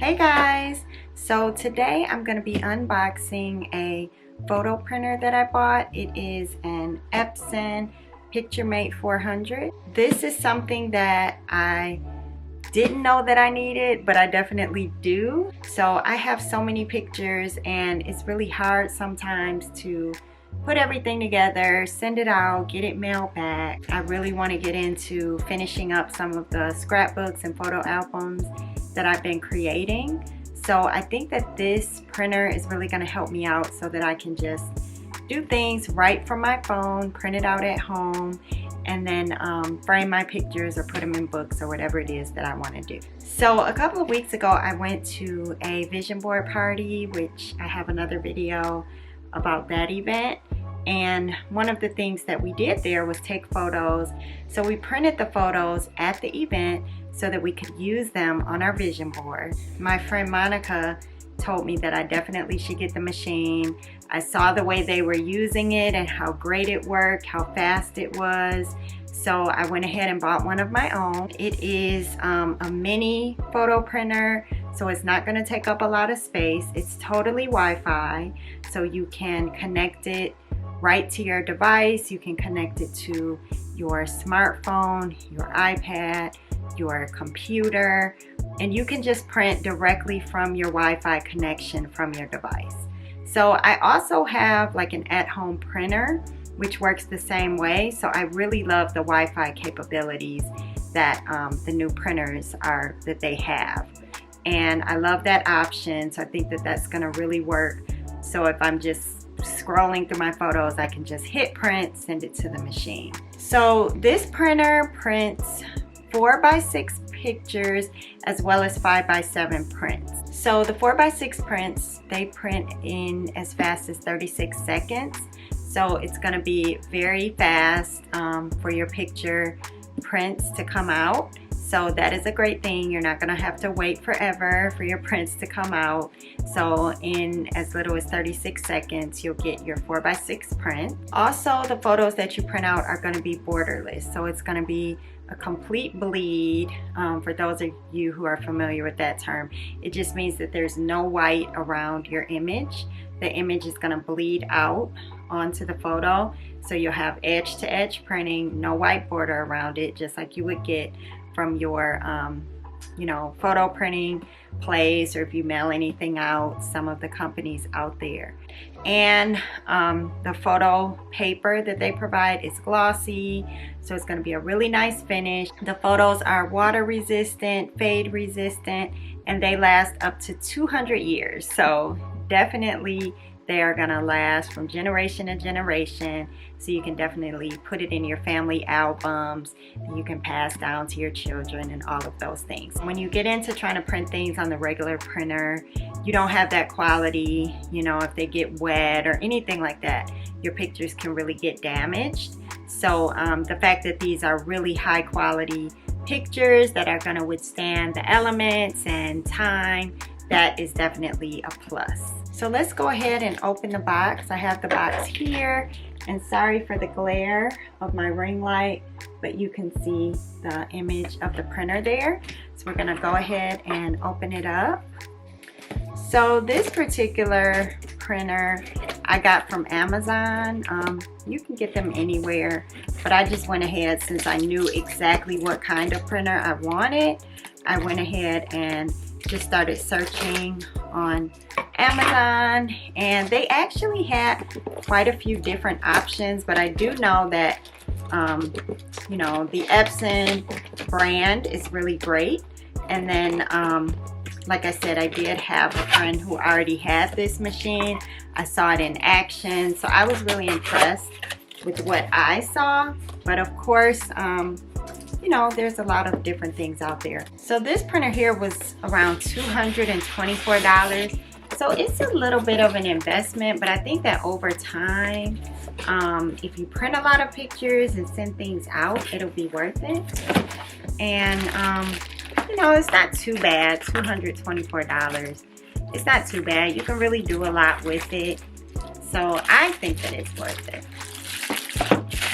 Hey guys, so today I'm going to be unboxing a photo printer that I bought. It is an Epson PictureMate 400. This is something that I didn't know that I needed, but I definitely do. So I have so many pictures and it's really hard sometimes to put everything together, send it out, get it mailed back. I really want to get into finishing up some of the scrapbooks and photo albums that I've been creating. So I think that this printer is really going to help me out so that I can just do things right from my phone, print it out at home, and then frame my pictures or put them in books or whatever it is that I want to do. So a couple of weeks ago I went to a vision board party, which I have another video about that event. And one of the things that we did there was take photos. So we printed the photos at the event so that we could use them on our vision board. My friend Monica told me that I definitely should get the machine. I saw the way they were using it and how great it worked, how fast it was. So I went ahead and bought one of my own. It is a mini photo printer, so it's not going to take up a lot of space. It's totally Wi-Fi, so you can connect it right to your device. You can connect it to your smartphone, your iPad, your computer, and you can just print directly from your Wi-Fi connection from your device. So I also have like an at-home printer which works the same way. So I really love the Wi-Fi capabilities that the new printers that they have, and I love that option. So I think that that's going to really work. So if I'm just scrolling through my photos, I can just hit print, send it to the machine. So this printer prints 4x6 pictures as well as 5x7 prints. So the 4x6 prints, they print in as fast as 36 seconds. So it's going to be very fast for your picture prints to come out. So that is a great thing. You're not going to have to wait forever for your prints to come out. So in as little as 36 seconds, you'll get your 4x6 print. Also, the photos that you print out are going to be borderless. So it's going to be a complete bleed. For those of you who are familiar with that term, it just means that there's no white around your image. The image is going to bleed out onto the photo. So you'll have edge to edge printing, no white border around it, just like you would get from your photo printing place, or if you mail anything out, some of the companies out there. And the photo paper that they provide is glossy, so it's going to be a really nice finish. The photos are water resistant, fade resistant, and they last up to 200 years. So definitely they are gonna last from generation to generation. So you can definitely put it in your family albums, and you can pass down to your children and all of those things. When you get into trying to print things on the regular printer, you don't have that quality. If they get wet or anything like that, your pictures can really get damaged. So the fact that these are really high quality pictures that are gonna withstand the elements and time, that is definitely a plus. So let's go ahead and open the box. I have the box here, and sorry for the glare of my ring light, but you can see the image of the printer there. So we're gonna go ahead and open it up. So this particular printer I got from Amazon. You can get them anywhere, but I just went ahead, since I knew exactly what kind of printer I wanted, I went ahead and just started searching on Amazon, and they actually had quite a few different options. But I do know that the Epson brand is really great. And then like I said, I did have a friend who already had this machine. I saw it in action, so I was really impressed with what I saw. But of course, there's a lot of different things out there. So this printer here was around $224. So it's a little bit of an investment, but I think that over time, if you print a lot of pictures and send things out, it'll be worth it. And it's not too bad. $224. It's not too bad. You can really do a lot with it. So I think that it's worth it.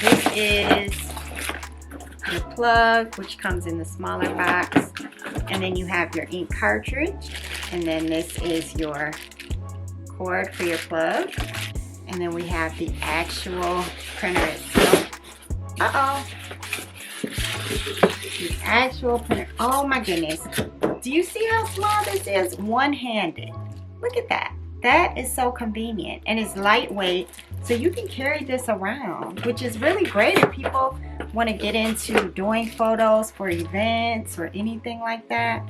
This is your plug, which comes in the smaller box, and then you have your ink cartridge. And then this is your cord for your plug. And then we have the actual printer itself. The actual printer. Oh my goodness. Do you see how small this is? One-handed. Look at that. That is so convenient, and it's lightweight, so you can carry this around, which is really great if people want to get into doing photos for events or anything like that.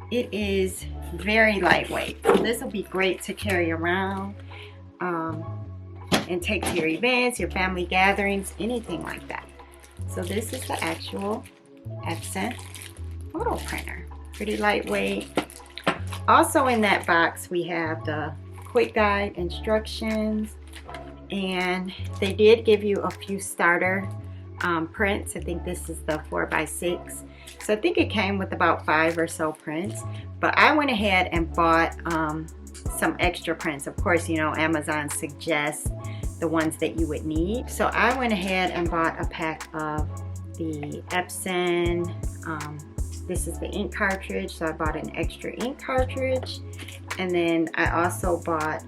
It is very lightweight, so this will be great to carry around and take to your events, your family gatherings, anything like that. So this is the actual Epson photo printer. Pretty lightweight. Also in that box we have the quick guide instructions, and they did give you a few starter prints. I think this is the 4x6, so I think it came with about 5 or so prints, but I went ahead and bought some extra prints. Of course, you know, Amazon suggests the ones that you would need, so I went ahead and bought a pack of the Epson this is the ink cartridge, so I bought an extra ink cartridge. And then I also bought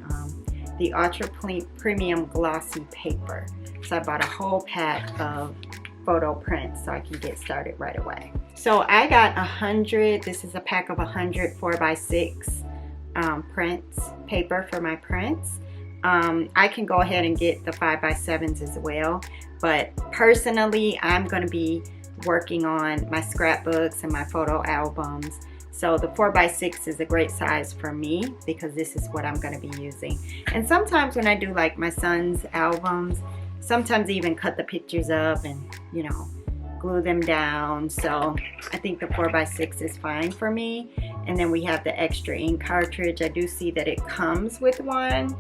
the Ultra Premium Glossy paper. So I bought a whole pack of photo prints so I can get started right away. So I got 100, this is a pack of 100 4x6 prints, paper for my prints. I can go ahead and get the 5x7s as well, but personally I'm going to be working on my scrapbooks and my photo albums. So the 4x6 is a great size for me because this is what I'm going to be using. And sometimes when I do like my son's albums, sometimes I even cut the pictures up and, you know, glue them down. So I think the 4x6 is fine for me. And then we have the extra ink cartridge. I do see that it comes with one.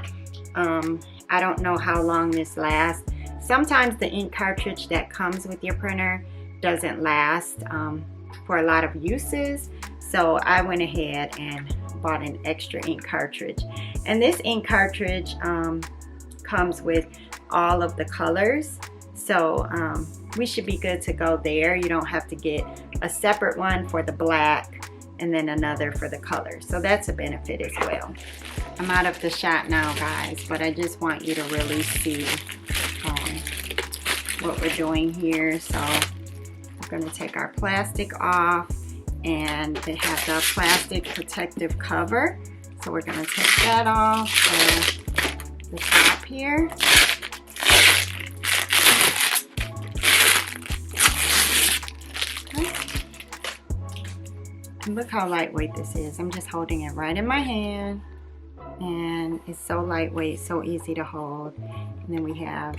I don't know how long this lasts. Sometimes the ink cartridge that comes with your printer doesn't last for a lot of uses, so I went ahead and bought an extra ink cartridge. And this ink cartridge comes with all of the colors, so we should be good to go there. You don't have to get a separate one for the black and then another for the color, so that's a benefit as well. I'm out of the shot now, guys, but I just want you to really see what we're doing here. So we're going to take our plastic off, and they have the plastic protective cover, so we're going to take that off the top here. Okay. And look how lightweight this is. I'm just holding it right in my hand, and it's so lightweight, so easy to hold. And then we have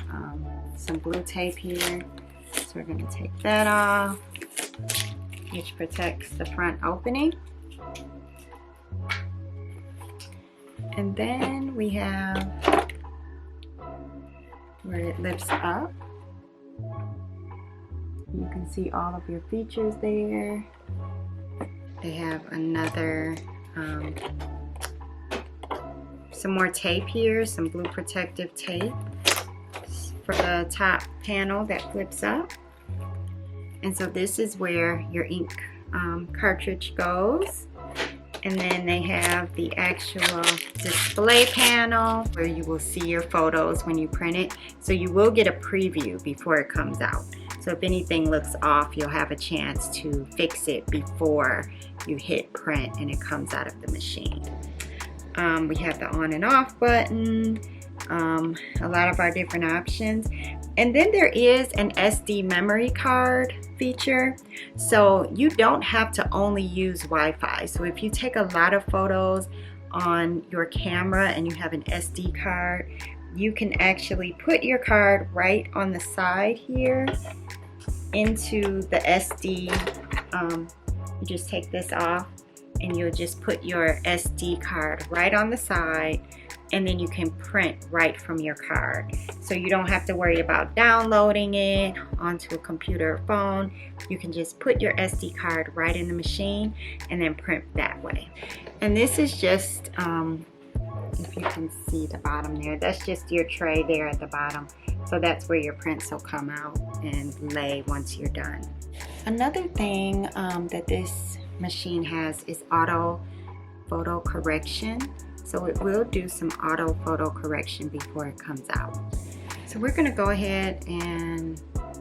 some blue tape here. So we're going to take that off, which protects the front opening. And then we have where it lifts up. You can see all of your features there. They have another, some more tape here, some blue protective tape for the top panel that flips up. And so this is where your ink cartridge goes. And then they have the actual display panel where you will see your photos when you print it. So you will get a preview before it comes out. So if anything looks off, you'll have a chance to fix it before you hit print and it comes out of the machine. We have the on and off button, a lot of our different options. And then there is an SD memory card feature. So you don't have to only use Wi-Fi. So if you take a lot of photos on your camera and you have an SD card, you can actually put your card right on the side here into the SD. You just take this off and you'll just put your SD card right on the side, and then you can print right from your card. So you don't have to worry about downloading it onto a computer or phone. You can just put your SD card right in the machine and then print that way. And this is just, if you can see the bottom there, that's just your tray there at the bottom. So that's where your prints will come out and lay once you're done. Another thing that this machine has is auto photo correction. So it will do some auto photo correction before it comes out. So we're gonna go ahead and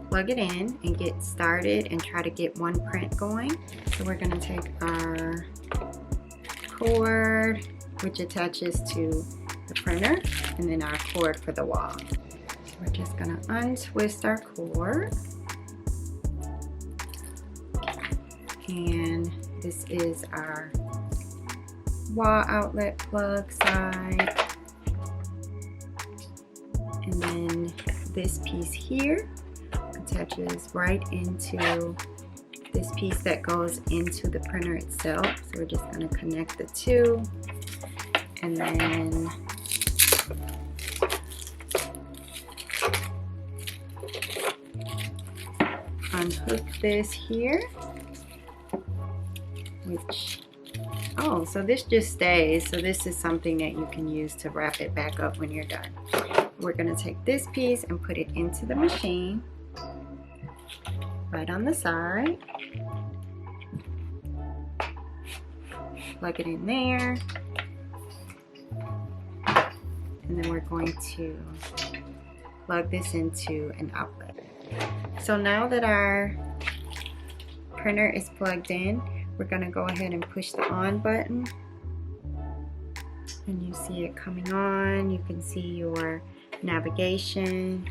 plug it in and get started and try to get one print going. So we're gonna take our cord, which attaches to the printer, and then our cord for the wall. So we're just gonna untwist our cord. And this is our wall outlet plug side. And then this piece here attaches right into this piece that goes into the printer itself. So we're just going to connect the two, and then unhook this here, which, oh, so this just stays. So this is something that you can use to wrap it back up when you're done. We're going to take this piece and put it into the machine right on the side. Plug it in there. And then we're going to plug this into an outlet. So now that our printer is plugged in, we're going to go ahead and push the on button. And you see it coming on. You can see your navigation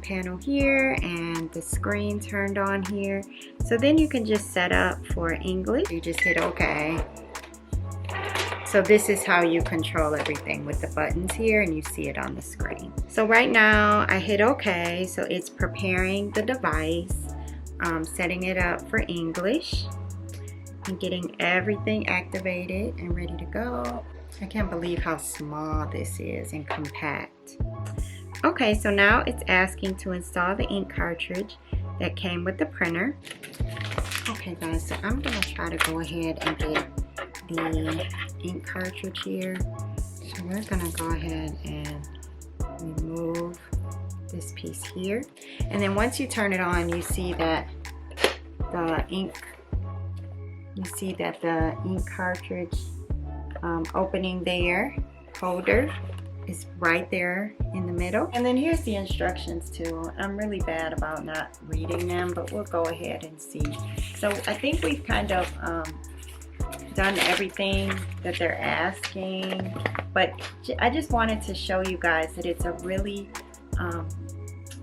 panel here and the screen turned on here. So then you can just set up for English. You just hit OK. So this is how you control everything with the buttons here, and you see it on the screen. So right now I hit OK, so it's preparing the device, setting it up for English and getting everything activated and ready to go. I can't believe how small this is and compact. Okay, so now it's asking to install the ink cartridge that came with the printer. Okay guys, so I'm gonna try to go ahead and get the ink cartridge here. So we're gonna go ahead and remove this piece here. And then once you turn it on, you see that the ink cartridge opening there, holder, is right there in the middle. And then here's the instructions too. I'm really bad about not reading them, but we'll go ahead and see. So I think we've kind of done everything that they're asking, but I just wanted to show you guys that it's a really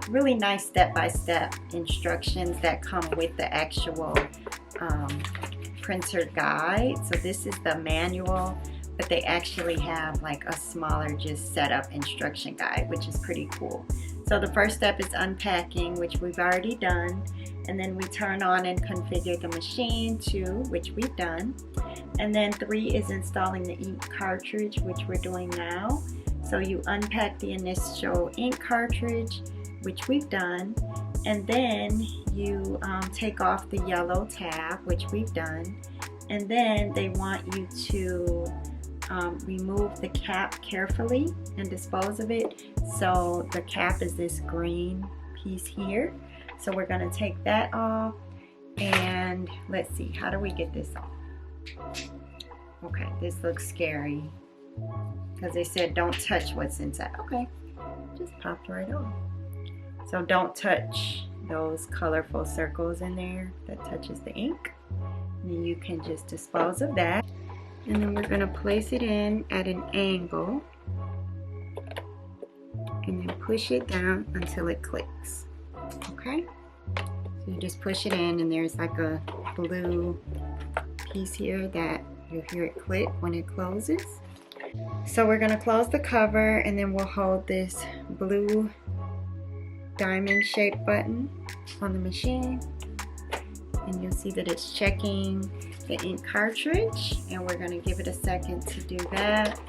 really nice step-by-step instructions that come with the actual printer guide. So this is the manual, but they actually have like a smaller just setup instruction guide, which is pretty cool. So the first step is unpacking, which we've already done, and then we turn on and configure the machine 2, which we've done, and then 3 is installing the ink cartridge, which we're doing now. So you unpack the initial ink cartridge, which we've done, and then you take off the yellow tab, which we've done, and then they want you to remove the cap carefully and dispose of it. So the cap is this green piece here. So we're going to take that off, and let's see, how do we get this off? Okay, this looks scary because they said don't touch what's inside. Okay, just popped right off. So don't touch those colorful circles in there that touches the ink. And you can just dispose of that. And then we're going to place it in at an angle and then push it down until it clicks. Okay? So you just push it in, and there's like a blue piece here that you'll hear it click when it closes. So we're going to close the cover, and then we'll hold this blue diamond shaped button on the machine, and you'll see that it's checking the ink cartridge, and we're going to give it a second to do that.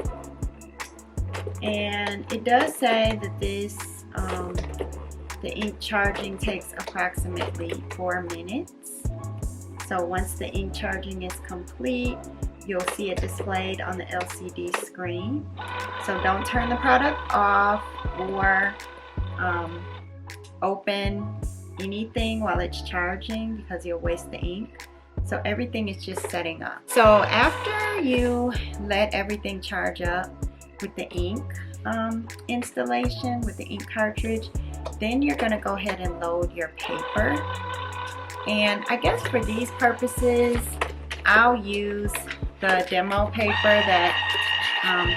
And it does say that this the ink charging takes approximately 4 minutes. So once the ink charging is complete, you'll see it displayed on the LCD screen. So don't turn the product off or open anything while it's charging, because you'll waste the ink. So everything is just setting up. So after you let everything charge up with the ink installation, with the ink cartridge, then you're gonna go ahead and load your paper. And I guess for these purposes, I'll use the demo paper that,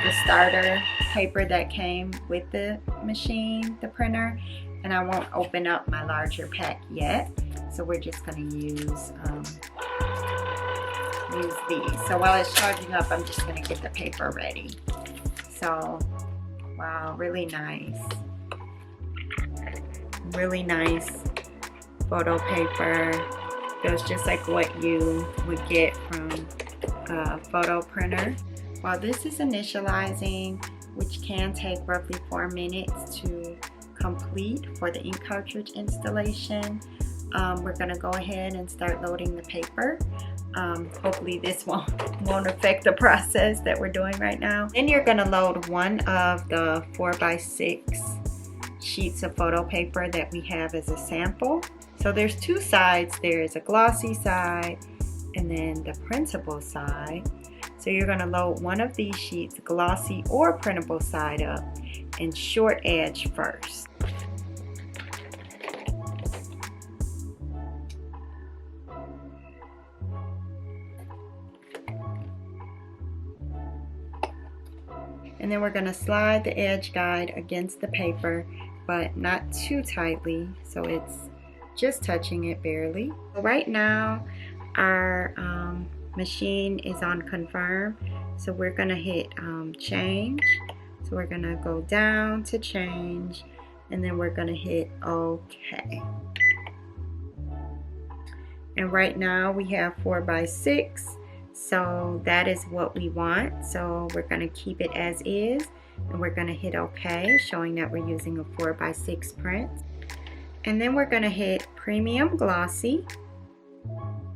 the starter paper that came with the machine, the printer, and I won't open up my larger pack yet. So we're just gonna use these. So while it's charging up, I'm just gonna get the paper ready. So, wow, really nice. Really nice photo paper. Feels just like what you would get from a photo printer. While this is initializing, which can take roughly 4 minutes to complete for the ink cartridge installation, we're gonna go ahead and start loading the paper. Hopefully this won't affect the process that we're doing right now. Then you're gonna load one of the 4x6 sheets of photo paper that we have as a sample. So there's two sides. There's a glossy side and then the printable side. So you're gonna load one of these sheets, glossy or printable side up, and short edge first. And then we're going to slide the edge guide against the paper, but not too tightly, so it's just touching it barely. Right now our machine is on confirm, so we're going to hit change. So we're going to go down to change, and then we're going to hit OK. And right now we have 4x6. So that is what we want. So we're going to keep it as is, and we're going to hit OK, showing that we're using a 4x6 print. And then we're going to hit Premium Glossy,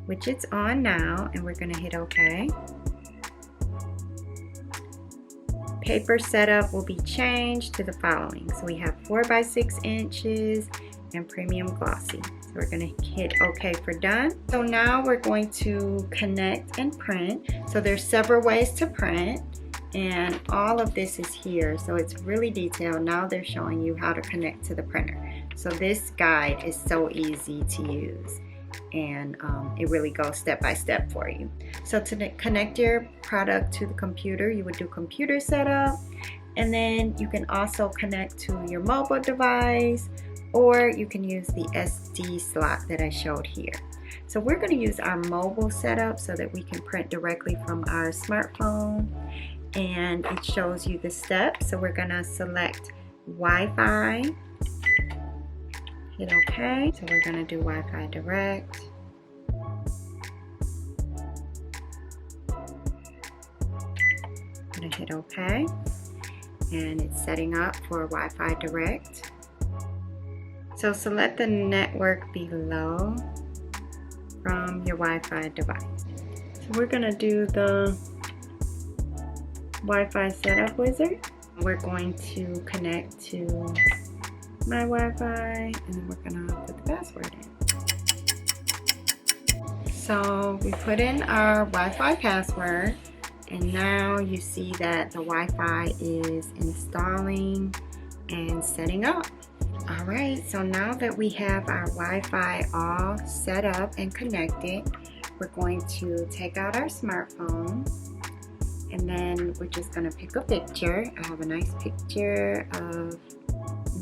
which it's on now, and we're going to hit OK. Paper setup will be changed to the following. So we have 4x6 inches and Premium Glossy. So we're going to hit OK for done. So now we're going to connect and print. So there's several ways to print, and all of this is here. So it's really detailed. Now they're showing you how to connect to the printer. So this guide is so easy to use, and it really goes step by step for you. So to connect your product to the computer, you would do computer setup, and then you can also connect to your mobile device, or you can use the SD slot that I showed here. So we're going to use our mobile setup so that we can print directly from our smartphone, and it shows you the steps. So we're going to select Wi-Fi, hit OK. So we're going to do Wi-Fi direct. I'm going to hit OK, and it's setting up for Wi-Fi direct. So select the network below from your Wi-Fi device. So we're going to do the Wi-Fi setup wizard. We're going to connect to my Wi-Fi, and then we're going to put the password in. So we put in our Wi-Fi password, and now you see that the Wi-Fi is installing and setting up. Alright, so now that we have our Wi-Fi all set up and connected, we're going to take out our smartphone, and then we're just going to pick a picture. I have a nice picture of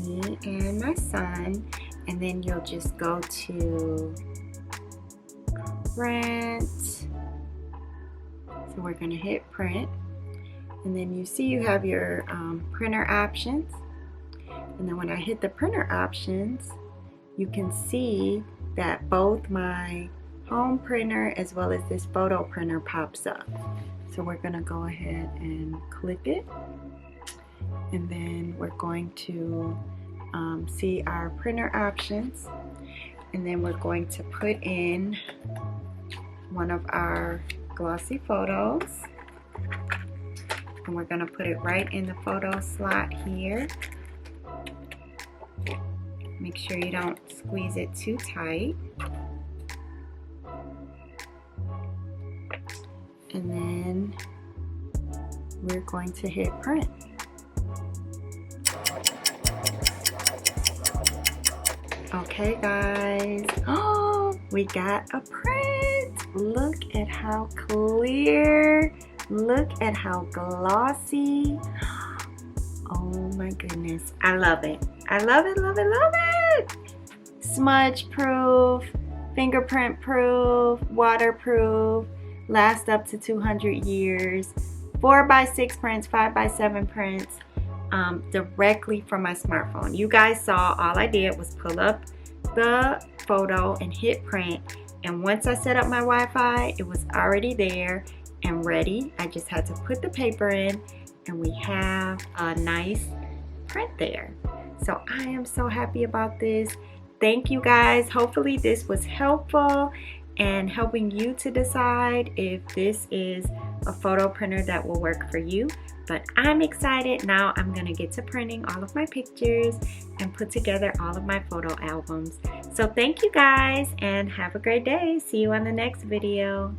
me and my son, and then you'll just go to print. So we're going to hit print, and then you see you have your printer options. And then when I hit the printer options, you can see that both my home printer as well as this photo printer pops up. So we're going to go ahead and click it, and then we're going to see our printer options, and then we're going to put in one of our glossy photos, and we're going to put it right in the photo slot here. Make sure you don't squeeze it too tight. and then we're going to hit print. Okay guys, oh, we got a print. Look at how clear, look at how glossy. Oh my goodness, I love it. I love it, love it, love it. Smudge proof, fingerprint proof, waterproof, last up to 200 years, 4x6 prints, 5x7 prints, directly from my smartphone. You guys saw all I did was pull up the photo and hit print, and once I set up my Wi-Fi, it was already there and ready. I just had to put the paper in and we have a nice print there. So I am so happy about this. Thank you guys. Hopefully this was helpful and helping you to decide if this is a photo printer that will work for you. But I'm excited. Now I'm gonna get to printing all of my pictures and put together all of my photo albums. So thank you guys and have a great day. See you on the next video.